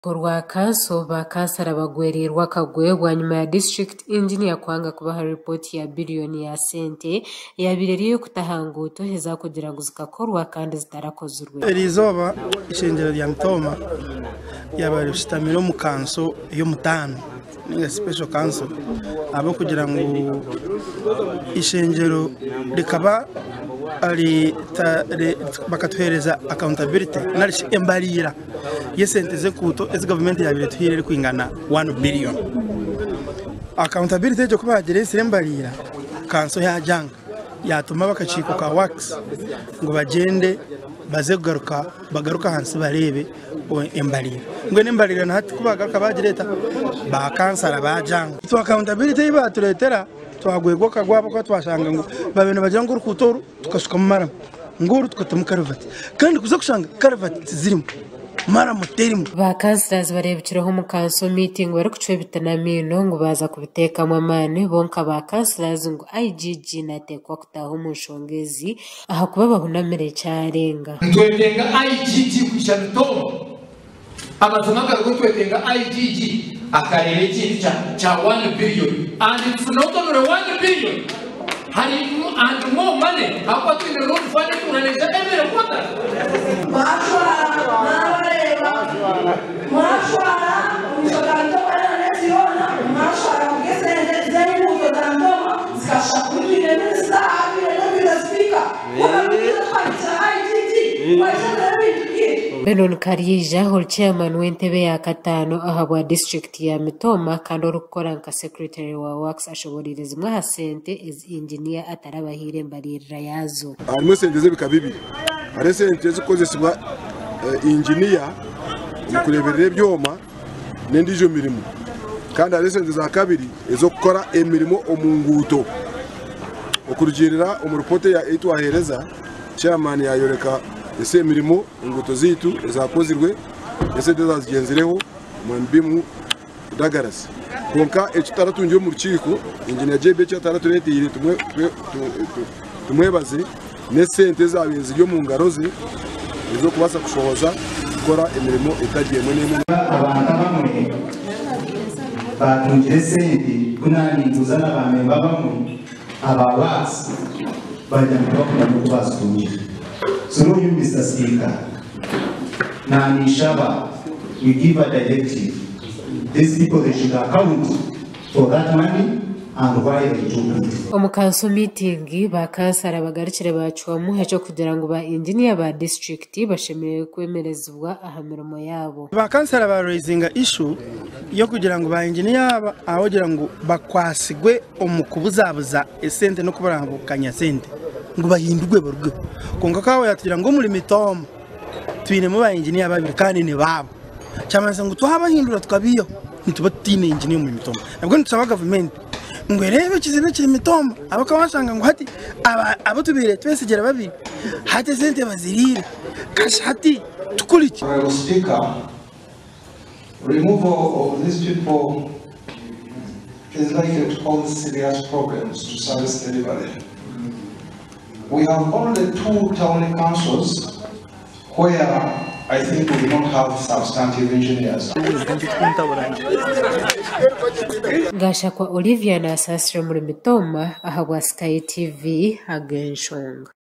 Korwa kanso bakansara bagwerirwa kagwegwa nyuma ya district engineer kwanga kubaha report ya billioni ya sente yabireriye kutahanguto heza kugira ngo zikakorwa kandi zitarakozurwe. Erizoba ishengero rya Mitooma yabari shitamiro mu kanso yo mutano ninga special council abo kugira ngo ishengero rikaba ari bakatwereza accountability narishi embarira yesenteze kuto as government yabire tuhire kwingana 1 billion accountability yo kubagire sirembarira kanso yajanga yatuma bakaciko ka wax ngo bagende baze bagaruka hansi barebe embarira ngo nembarira nahati kubagaruka bagireta ba kansara bajanga so accountability ibaturetera twagwego kagwabo ko twashanga ngo babene bagira ngo rukutoru tukasuka mu mara nguru tukatuma karavati kandi kuza kushanga karavati zirimo mara muterimo ba kansras barebukiraho mu kanso meeting bari kucwe bitanamino ngo baza kubiteka mu mane bonka ba kansras ngo IGG natekwa kutaha Omunshongezi aha kuba bahunamire cyarenga twetenga IGG kwishanto amazama garuko twetenga IGG akarere kindi cha 1 billion and it's not only 1 billion and more money hapo tuna road fund tunaweza every quarter Benon Karija hol chairman w'entebe ya katano ahabwa district ya Mitooma kandi urukora nka secretary wa works ashoboririza mwa hasente as engineer atarabahire mbarira yazo arimo senteze bikabibi are senteze kozesibwa engineer mukureberera byoma nendijo mirimo kandi are senteze za kabiri ezo gukora emirimo omunguto okurugirira umureporte ya etwahereza chairman yayoreka ese mirimo inguto zitu ezakozirwe ese dezazigenzireho mwambimu dagarasi konka ekitaratungiye mu rukiko engineer JB cyataraturetiye tumwebaze nesente zabinzi yo mu ngaroze izo kubasa kushoboza gukora imirimo itagiyemo n'imwe abantu bamwe batungire sente kunani kuzana abantu babamwe ababasi bajya bakora mu kubasungira. So you, Mr. Speaker, we give a directive. These people, they should account for that money and why they took it. Omukanso meeting ba kansara bagarukire bacuwa muhe cyo kugira ngo ba engineer ba district bashemeye kwemerezwa ahamirimo yabo. Ba kansara ba raisinga issue yo kugira ngo ba engineer ahogira ngo bakwasigwe omukubuzabuza esente no kubarambukanya sente ngo bahindurwe barugwe konga kawo yatugira ngo muri Mitooma twine mu ba engineer babiri kandi ne babo cyamaze ngo twabahindura tukabiyo ntitubatine engineer mu Mitooma nabwo nsaba government ngo rebe kizibe kiri Mitooma abakabashanga ngo hati abo tubire twesegera babiri hati sente bazirire kashati tukuriki. Speaker, removal of these people is likely to cause serious problems to service delivery. We have only 2 town councils where I think we do not have substantive engineers. Gasha kwa Olivia na Sastre muri Mitooma ahabwa Sky TV Omunshonga.